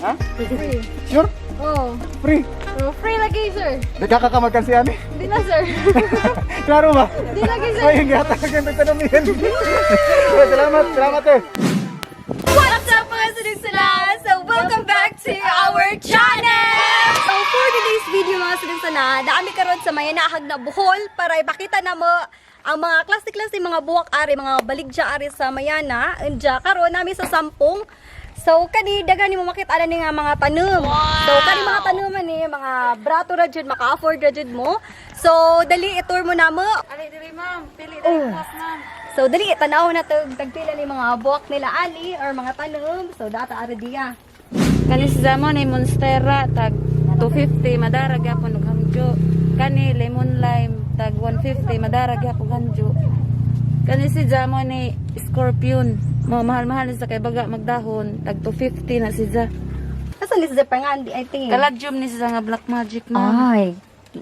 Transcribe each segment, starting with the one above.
Ha? Free. Sure? Oh. Free. Oh, free lagi, sir. Nagkakakamag kan si Ani. Hindi na, sir. Klaro ba? Hindi lagi, sir. Ay, hindi ata kagyan nagtanamihan. Salamat, salamat eh. What's up, mga sila? So, welcome back to our channel! So, for today's video, mga sila, dami karon sa may naahag na buhol para ipakita na mo ang mga klase-klase mga buwak ari, mga baligya ari sa Mayana. Andya karon nami sa Sampung. So, kani daghan mo makita ni nga mga tanom. So, kani mga tanuman ni mga brato ra jud maka-afford ra jud mo. So, dali i-tour mo na mo. Ali diri ma'am, pili diri ma'am. So, dali tanaw na to tagpila ni mga buwak nila ani or mga tanom. So, data ari diya. Kani si Zamon ay Monstera tag 250 madara gyapon og hamjo. Kani lemon lime tag 150 madara gyapon hamjo. Kani si Zamon ay Scorpion. Mo mahal-mahal sa kay baga magdahon tag 250 na si Za. Asa ni sa pangan di I think. Kaladyum ni sa nga Black Magic ma'am. Ay,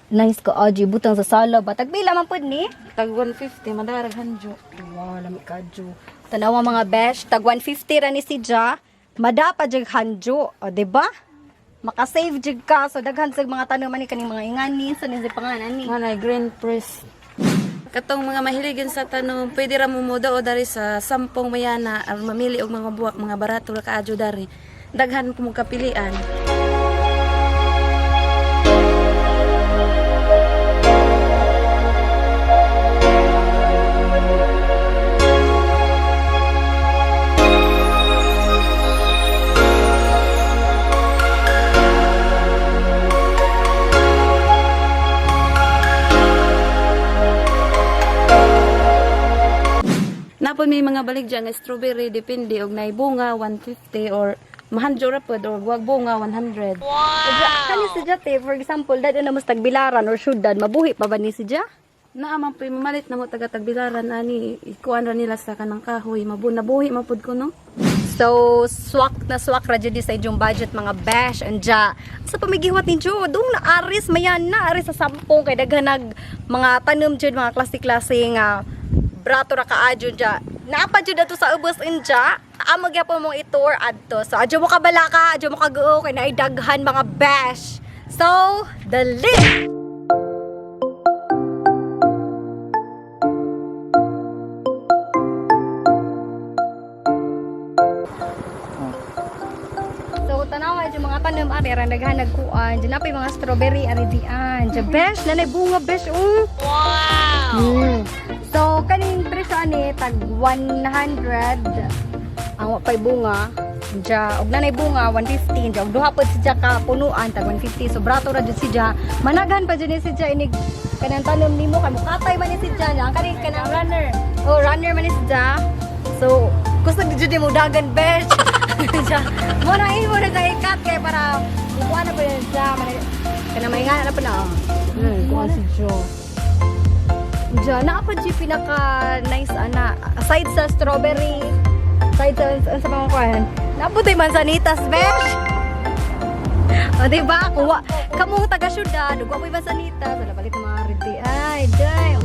nice ka Aji butang sa sala ba. Tagpila man pud ni. Tag 150 madara hamjo. Wow, lami ka Jo. Tanawa mga besh, tag 150 ra ni si Ja. Madapa jud hanjo, o di ba? Maka-save jud ka so daghan sa mga tanuman ni kaning mga ingani sa ni panganan ni. Manay green press. Katong mga mahiligin sa tanom, pwede ra mo modo o dari sa Sampung Mayana ar mamili og mga buwak, mga barato ra kaadyo dari. Daghan ko mo kapilian. Napon may mga baligya nga strawberry depende og nay bunga 150 or mahandyo ra pod or wag bunga 100. Kani si Ja te, for example, dad na mas tagbilaran or syudad, mabuhi pa ba ni si Ja? Naaman po mamalit na mo taga tagbilaran ani ikuan ra nila sa kanang kahoy mabuhi mapud ko no. So, swak ra jud sa inyong budget mga besh and ja. Sa pamigiwat ni Jo, dong na aris mayan na aris sa Sampung kay daghan nag mga tanom jud mga klase-klase nga brato ra kaadyo ja. Naapa jud ato sa ubos inja. Amo gyapon mong i-tour adto. So, adyo mo ka balaka, adyo mo ka guo kay naay daghan mga besh. So, dali. So, tanawa yung mga tanom ari arang daghan nagkuan. Diyan na pa yung mga strawberry ari dian. Diyan besh, nanay bunga besh. Wow! So, kaning presyo ani tag 100 ang pay bunga. Diyan, og nanay bunga 150. Diyan, og duha pod si ka punuan tag 150. So, brato ra jud si Diyan. Managhan pa jud ni si Diyan inig kanang tanom nimo kay mukatay man ni si Diyan. Ang kani kanang runner. Oh, runner man ni si Diyan. So, gusto jud mo dagan besh. Mo na kay cut kay para kuha na pa yan siya. Kana may nga na pa na. Kuha si Jo. Diyan, naapa di pinaka nice ana. Aside sa strawberry, aside sa mga kuhan, naaputay mansanitas, besh. O, diba? Kuha. Kamong taga-syudad, huwag mo mansanitas. Wala balit ng mga riti. Ay, Jai.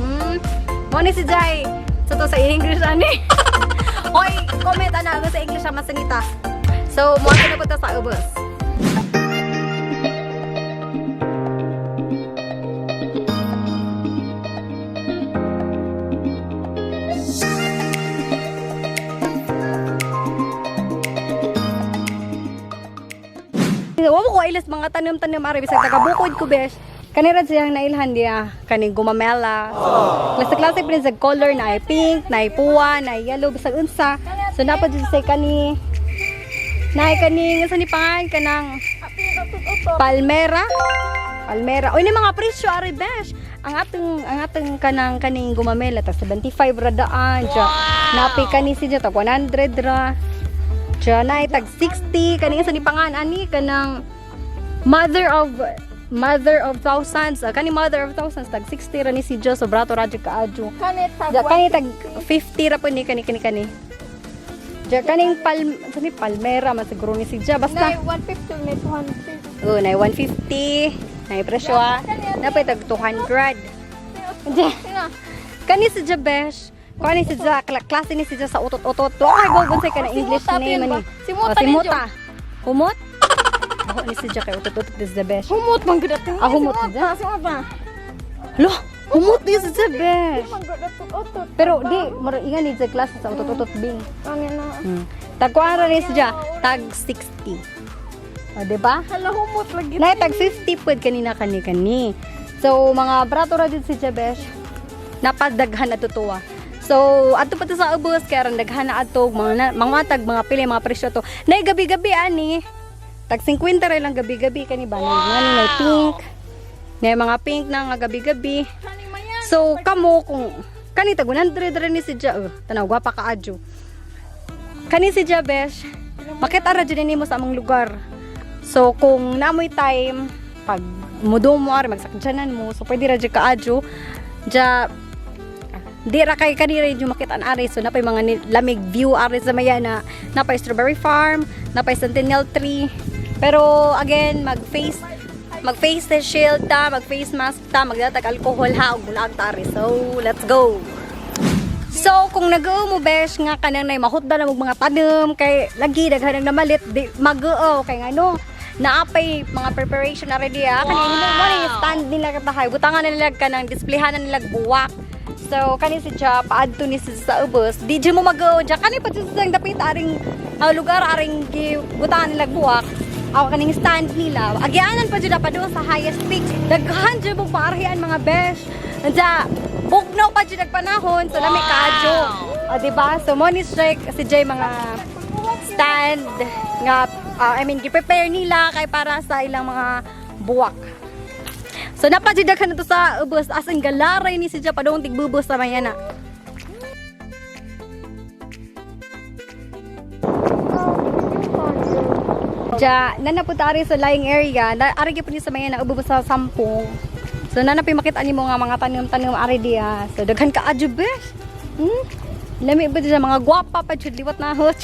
Mo ni si Jai. So, to sa English, ani. Oy, comment ana sa English ang mansanitas. So, mo na po ta sa ubos. Wala ko ilas mga tanom-tanom ari bisag taga-bukod ko besh. Kanira siyang nailhan diya kaning gumamela. Klase-klase pa sa color na ay pink, na ay puwa, na ay yellow bisag unsa. So dapat jud say kani na kaning sa ni pangan kanang palmera. Palmera. Oy ni mga presyo ari besh. Ang atong kanang kaning gumamela ta 75 ra daan. Wow. Napi kani siya tag 100 ra. Diyan na tag 60 kaning sa ni pangan ani kanang mother of thousands. Kani mother of thousands tag 60 ra ni si Jo so brato ra jud kaadyo. Kani tag 50 ra po ni kani. Diyan kaning palmera man siguro ni si Jo basta. Nay 150 may 250. Oh, nay 150. Nay presyo napay tag 200. Kani si Jo besh. Kani si Ja klase ni si Ja sa utot-utot. Ay go say kana English name ani. Simuta. Simuta. Kumot? Laho ni si Jack kay utot is the best. Humot man gud ato. Ah, humot na dyan? Sa ba? Lo, humot is the best. Man gud ato otot. Pero di, mara ingan ni sa class sa utot-utot bing. Ano na? Tag kuara ni siya, tag 60. O, diba? Hala humot lagi. Nay, tag 50 pwede kanina kani-kani. So, mga brato ra dito si Jabesh, napadaghan na tutuwa. So, ato pa to sa ubos, kaya rin daghan na ato, mga tag, mga pili, mga presyo to. Nay, gabi-gabi, ani. Tag 50 rin lang gabi-gabi, kani ba? Nay pink. Nay, mga pink na nga gabi-gabi. So, kamo, kung, kani tag 100 rin ni si Ja, tanaw, gwapa ka adyo. Kani si Jabesh, makita ra dyan mo sa among lugar. So, kung namoy time, pag mudo mo ari magsakjanan mo, so pwede ra dyan ka adyo. Ja, di ra kay kanira yung makita an ari. So, napay mga lamig view ari sa maya na napay strawberry farm, napay centennial tree. Pero, again, mag-face shield ta, mag-face mask ta, magdatag alcohol ha, ug bulag ta ari. So, let's go! So, kung nag-oo mo, besh, nga kanang na mahutda na mga tanim, kay lagi, naghanang namalit, di mag-oo, kay ano, naapay mga preparation na ready, kanina mo na yung stand nila katahay, butangan na nila kanang displayhan na nila buwak. So, kanin si Ja, paadto ni sa ubos, di dyan mo mag-oo, dyan, kanin pa dyan sa dapit, aring lugar, aring butangan nila buwak, ako kaning stand nila, agyanan pa dyan pa doon sa highest peak, daghan dyan mong paarhian mga besh, dyan, bugnaw pa dyan nagpanahon, so lami kadyo. O, diba? So, mo ni strike si Jay mga stand nga, gi-prepare nila kay para sa ilang mga buwak. So, napadyagan na to sa ubos, as in galaray ni si Jay, padong tigbubos sa mayana. Diya, nanaputari sa lying area, arigi po niya sa mayana, ububos sa sampung. So, nanapin makita ni mo nga mga tanim-tanim ari diya. So, daghan ka adyo, besh. Lami ba diya, mga gwapa pa dyan, liwat na hot.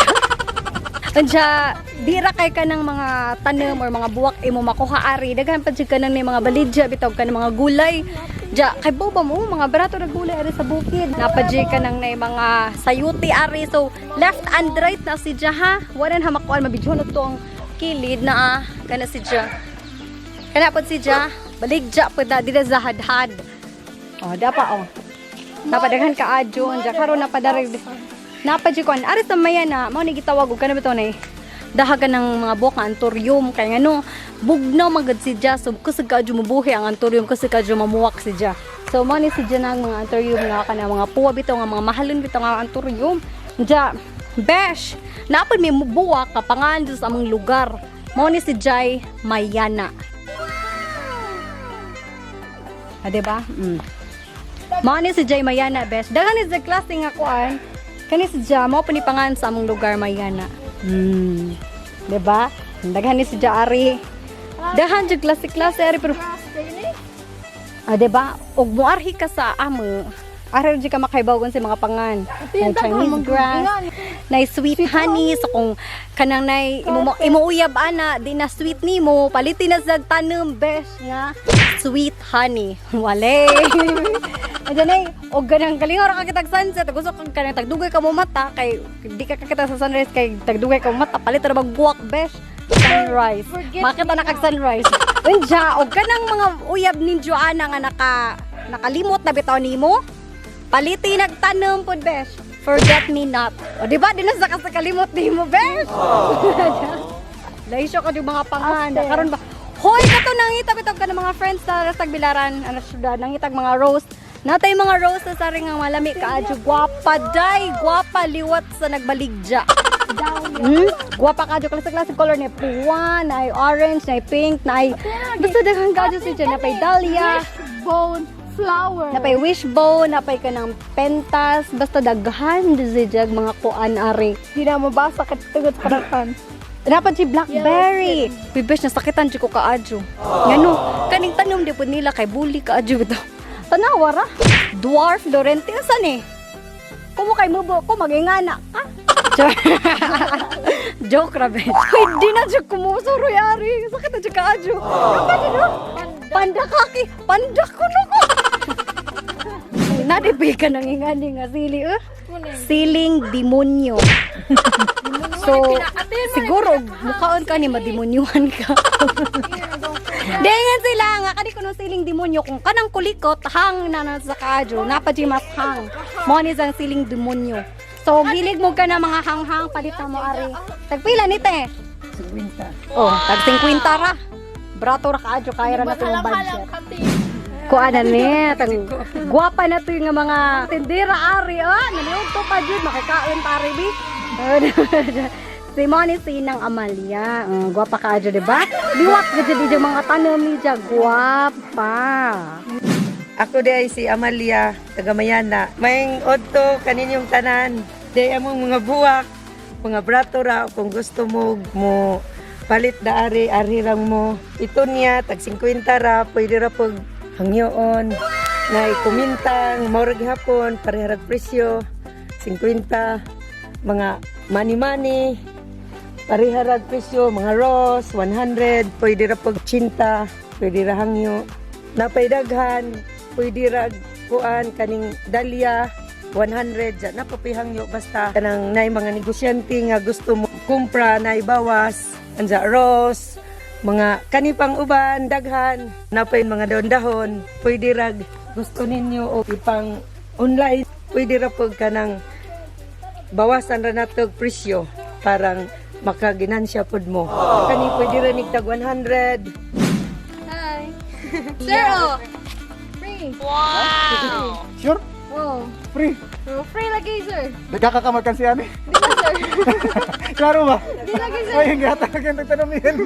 Diya, dira kay ka ng mga tanim or mga buwak imo makuha ari. Daghan pa dyan ka ng mga balidya, bitaw ka ng mga gulay. Diya, kay boba mo, mga barato na gulay ari sa bukid. Napadya ka ng mga sayuti ari. So, left and right na si Diya ha. Waran hamakuan, mabidyo na to ang kilid na kana si Diya. Kana po si Diya. Baligja po na, di na zahad-had. O, dapa o. Napadaghan ka adyo. Diya karon napadarig. Napadyo ko. Aris na maya na, mo ni gitawag. Huwag ka na ba ito na dahagan ng mga buwak nga antorium. Kaya nga no, bugnaw magad si Diya. So, kusag ka adyo mabuhi ang antorium. Kusag ka adyo mamuwak si Diya. So, mo ni si Diya na mga antorium nga ka na mga puwa bito nga mga mahalon bito nga antorium. Diya, besh, napad may buwak kapangan sa among lugar. Mo ni si Jay Mayana. Diba? Mao ni si Jay Mayana, best. Daghan ni sa klase nga kuan. Kani si Jay mo panipangan sa among lugar Mayana. Diba? Daghan ni si Jay ari. Daghan jud klase ari pero diba? Og moarhi ka sa amo. Araw di ka makaibawan sa mga pangan. Ng Chinese grass, na sweet honey. So kung kanang na imuuyab ana, di na sweet ni mo, palitin na sa tanom, besh nga, sweet honey. Wale. Ayan ay, o ganang kalingor ka kitag sunset, gusto ka kanang tagdugay ka mo mata, kay di ka kakita sa sunrise, kay tagdugay ka mo mata, palitin na magbuwak, besh. Sunrise. Makita na kag sunrise. Unja, o ganang mga uyab ni Joanna nga nakalimot na bitaw nimo. Paliti nagtanom po, besh. Forget me not. O, diba? Di na sa kasakalimot ni mo, besh. Laisyo ka yung mga panganda. Karon ba? Hoy, kato nangitag-itag ka ng mga friends sa Tagbilaran. Ano syudad? Nangitag mga roast. Natay mga roast sa saring ang malami ka. Adyo, guwapa, day. Guwapa, liwat sa nagbaligja. Guwapa ka. Adyo, klasik-klasik color na puwan, na orange, na pink, na basta daghang ka adyo siya. Napay dahlia. Bone. Flower. Napay wishbone, napay ka ng pentas, basta daghan dizijag mga kuan ari. Di na mabasa ka tugod sa parakan. Dapat si blackberry. Bibesh na sakitan jud ko kaadyo. Ngano, kaning tanom di pud nila kay bully kaadyo bitaw. Tanawa ra. Dwarf Lorente asan eh. Kumo kay mubo ko magingana ka. Joke ra be. Hindi na jud kumusuroy ari. Sakit na jud kaadyo. Panda kaki, panda ko no ko. Nadipay ka nang ingani nga sili, siling demonyo. So, siguro, mukhaon ka ni mademonyuhan ka. Dengan sila nga, kani ko nung siling demonyo, kung kanang kulikot, hang na sa kadyo, napajimas hang. Mo ni sang siling demonyo. So, gilig mo ka na mga hang-hang, palitan mo ari. Tagpila ni te? 50. Oh, tag 50 ra. Brato ra kadyo, kaya ra na itong budget. Kuana ni, guwapa na to yung mga tindera ari, naliog to pa dyan, makikaon pa ari, bi. Si Moni Sinang Amalia, guwapa ka dyan, diba? Liwat ka dyan yung mga tanong niya, guwapa. Ako di ay si Amalia, taga Mayana. Maying odto kaninyong tanan. Di among mga buwak, mga brato ra, kung gusto mo palit da ari lang mo. Ito niya, tag 50 ra, pwede ra pag hangyoon. Na ikumintang, maurag hapon, pareharag presyo, 50, mga mani-mani, pareharag presyo, mga rose, 100, pwede ra pag 80, pwede ra hangyo. Napaydaghan, pwede ra kuan kaning dahlia 100 dyan napapihangyo basta kanang nay mga negosyante nga gusto mo kumpra na ibawas anja rose mga kanipang uban daghan napay mga dahon-dahon pwede ra gusto ninyo o ipang online pwede ra pag kanang bawasan ra natog presyo parang makaginansya pod mo kani pwede ra nigtag 100. Hi. Zero. Free. Wow! Sure? Oh. Free. Free lagi, sir. Nagkakakamad si Ani. Di ba, sir? Klaro ba? Di lagi, sir. Ay, hindi ata kagandang tanamihan.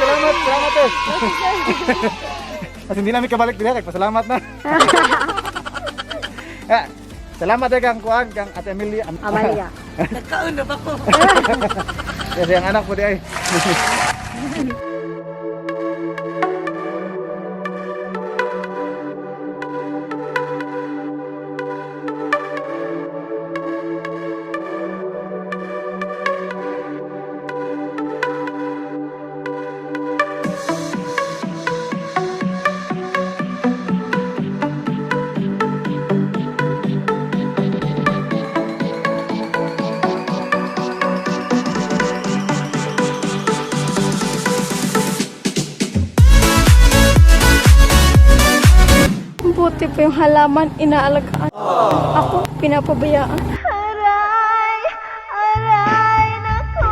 Salamat eh. Mas hindi namin kabalik direct. Pasalamat na. Salamat kang kuan kang Ate Amelia. Amalia. Nagkauna ba ko? Kasi ang anak po di ay. Buti pa yung halaman inaalagaan. Ako, pinapabayaan. Aray, nako.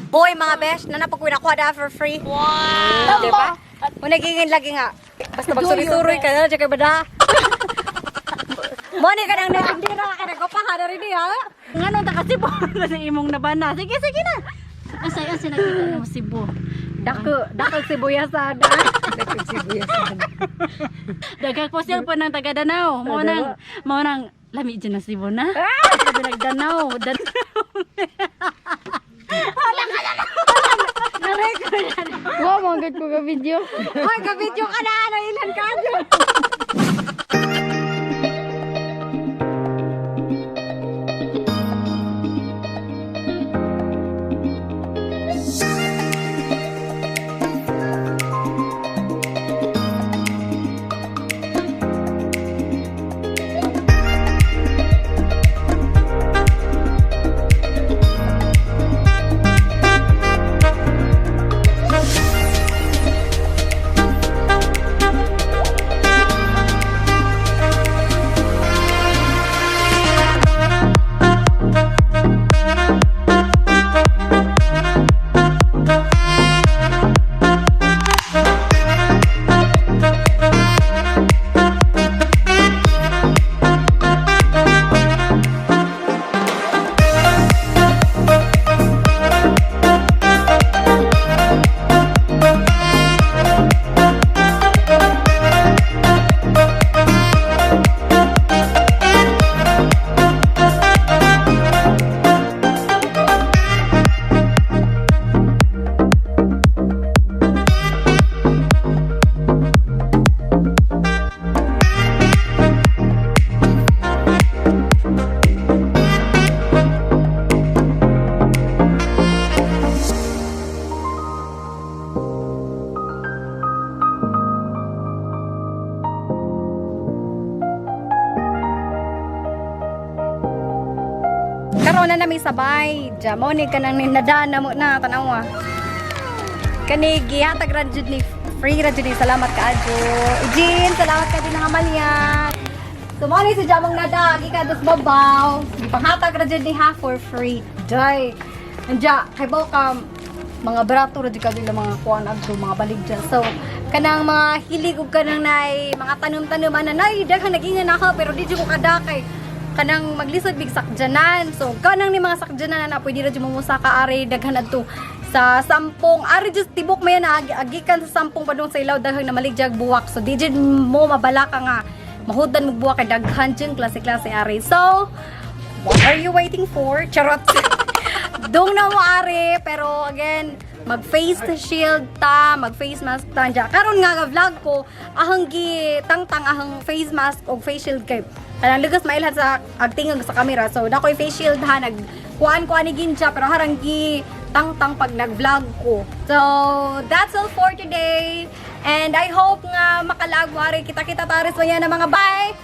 Boy, mga besh, na napagwinakuha na for free. Wow! Diba? Kung nagiging lagi nga, basta magsuri-suri ka na, tsaka ba na? Moni ka nang natindira ka na, gupaha na rin ha? Nga nung takasibo na imong nabana. Sige, sige na. Asay nakita mo sibo. Dako sibuyasan. Dako sibuyasan. Dagag po siya po ng taga Danau. Mo nang lami dyan na sibo na. Sabi nagdanaw. Wow, manggad ko ka video. Ay, ka video ka na. Ano ilan ka dyan? karon na nami sabay. Jamo ni kanang ninadana mo na tanawa. Kani gihatag ra jud ni free ra jud ni salamat kaadyo. Jean, salamat ka din ng Amalia. Sumali si Jamong nada gi ka dos babaw. Gipanghatag ra jud ni ha for free. Day. Anja kay ka mga barato ra jud ka dila mga kuan adto mga baligya. So kanang mga hilig ug kanang nay mga tanom-tanoman na nay daghang nagingan ako pero di jud ko kadakay. Kanang maglisod big sakjanan. So kanang ni mga sakjanan na pwede ra jud mumusa ka ari daghan adto sa sampung ari just tibok mayan na agikan sa sampung padung sa ilaw daghang na maligjag buwak. So di jud mo mabala ka nga mahudan mo buwak kay daghan jud klase-klase ari. So what are you waiting for? Charot. Dong na mo ari pero again mag face shield ta, mag face mask ta dya. Karon nga vlog ko ahang gi tangtang ahang face mask og face shield kay kanang lugas mailhan sa agtingog sa camera. So dakoy face shield ha nag kuan ni ginja pero harang gi tangtang pag nag-vlog ko. So that's all for today and I hope nga makalagwari kita-kita taris mo yan na mga bye!